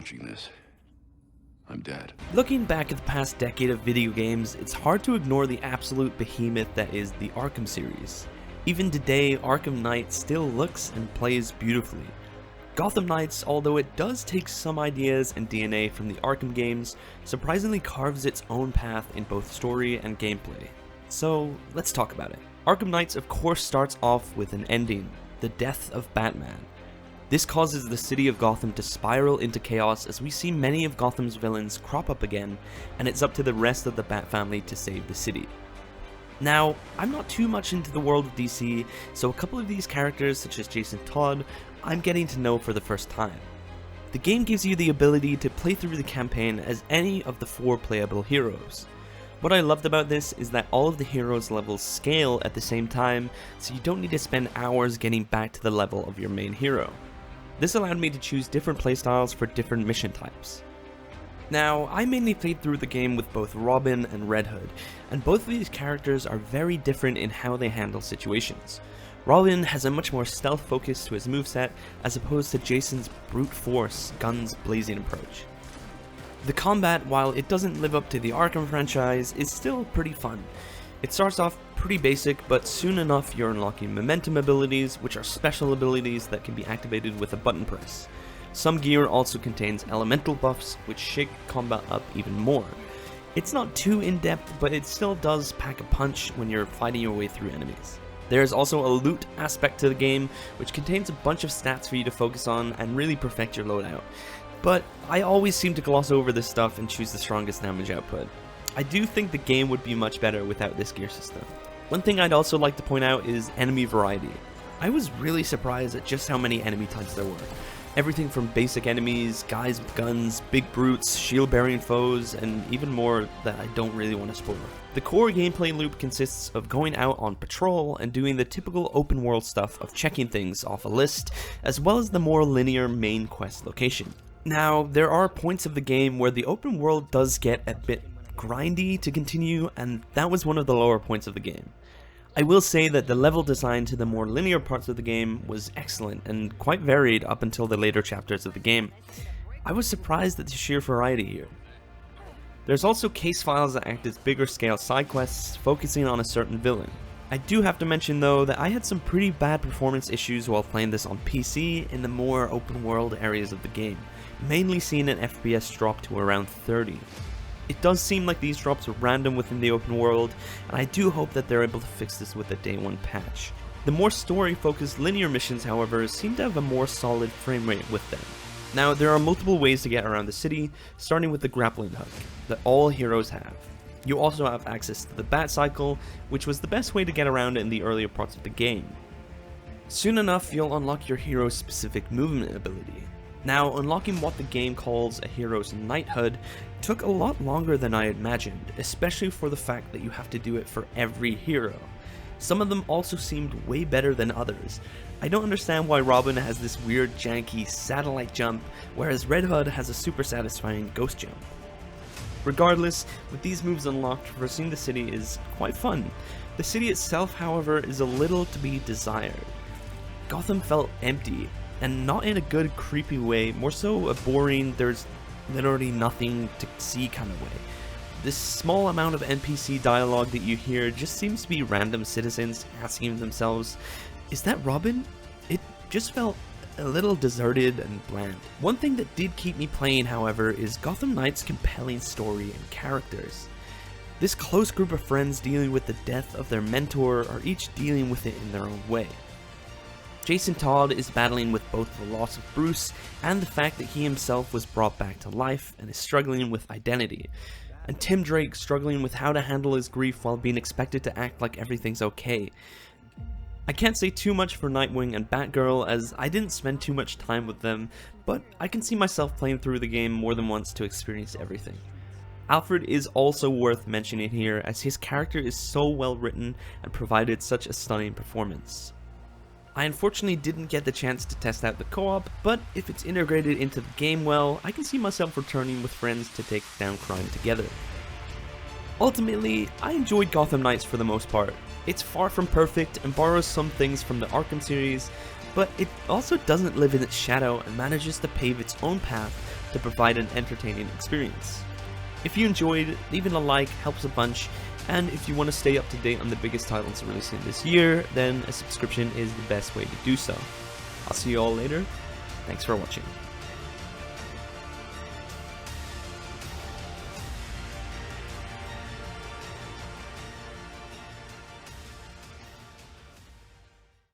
launching this, I'm dead. Looking back at the past decade of video games, it's hard to ignore the absolute behemoth that is the Arkham series. Even today, Arkham Knights still looks and plays beautifully. Gotham Knights, although it does take some ideas and DNA from the Arkham games, surprisingly carves its own path in both story and gameplay. So, let's talk about it. Arkham Knights of course starts off with an ending, the death of Batman. This causes the city of Gotham to spiral into chaos as we see many of Gotham's villains crop up again, and it's up to the rest of the Bat family to save the city. Now, I'm not too much into the world of DC, so a couple of these characters, such as Jason Todd, I'm getting to know for the first time. The game gives you the ability to play through the campaign as any of the 4 playable heroes. What I loved about this is that all of the heroes' levels scale at the same time, so you don't need to spend hours getting back to the level of your main hero. This allowed me to choose different playstyles for different mission types. Now, I mainly played through the game with both Robin and Red Hood, and both of these characters are very different in how they handle situations. Robin has a much more stealth focus to his moveset, as opposed to Jason's brute force, guns blazing approach. The combat, while it doesn't live up to the Arkham franchise, is still pretty fun. It starts off pretty basic, but soon enough you're unlocking momentum abilities, which are special abilities that can be activated with a button press. Some gear also contains elemental buffs, which shake combat up even more. It's not too in-depth, but it still does pack a punch when you're fighting your way through enemies. There is also a loot aspect to the game, which contains a bunch of stats for you to focus on and really perfect your loadout. But I always seem to gloss over this stuff and choose the strongest damage output. I do think the game would be much better without this gear system. One thing I'd also like to point out is enemy variety. I was really surprised at just how many enemy types there were. Everything from basic enemies, guys with guns, big brutes, shield-bearing foes, and even more that I don't really want to spoil. The core gameplay loop consists of going out on patrol and doing the typical open world stuff of checking things off a list, as well as the more linear main quest location. Now, there are points of the game where the open world does get a bit grindy to continue, and that was one of the lower points of the game. I will say that the level design to the more linear parts of the game was excellent and quite varied up until the later chapters of the game. I was surprised at the sheer variety here. There's also case files that act as bigger scale side quests focusing on a certain villain. I do have to mention though that I had some pretty bad performance issues while playing this on PC in the more open world areas of the game, mainly seeing an FPS drop to around 30. It does seem like these drops are random within the open world, and I do hope that they're able to fix this with a day 1 patch. The more story focused linear missions however seem to have a more solid frame rate with them. Now there are multiple ways to get around the city, starting with the grappling hook, that all heroes have. You also have access to the Bat Cycle, which was the best way to get around in the earlier parts of the game. Soon enough you'll unlock your hero's specific movement ability. Now, unlocking what the game calls a hero's knighthood took a lot longer than I imagined, especially for the fact that you have to do it for every hero. Some of them also seemed way better than others. I don't understand why Robin has this weird janky satellite jump, whereas Red Hood has a super satisfying ghost jump. Regardless, with these moves unlocked, traversing the city is quite fun. The city itself, however, is a little to be desired. Gotham felt empty, and not in a good creepy way, more so a boring, there's literally nothing to see kind of way. This small amount of NPC dialogue that you hear just seems to be random citizens asking themselves, is that Robin? It just felt a little deserted and bland. One thing that did keep me playing, however, is Gotham Knights' compelling story and characters. This close group of friends dealing with the death of their mentor are each dealing with it in their own way. Jason Todd is battling with both the loss of Bruce and the fact that he himself was brought back to life and is struggling with identity, and Tim Drake struggling with how to handle his grief while being expected to act like everything's okay. I can't say too much for Nightwing and Batgirl as I didn't spend too much time with them, but I can see myself playing through the game more than once to experience everything. Alfred is also worth mentioning here as his character is so well written and provided such a stunning performance. I unfortunately didn't get the chance to test out the co-op, but if it's integrated into the game well, I can see myself returning with friends to take down crime together. Ultimately, I enjoyed Gotham Knights for the most part. It's far from perfect and borrows some things from the Arkham series, but it also doesn't live in its shadow and manages to pave its own path to provide an entertaining experience. If you enjoyed, leaving a like helps a bunch, and if you want to stay up to date on the biggest titles releasing this year, then a subscription is the best way to do so. I'll see you all later. Thanks for watching.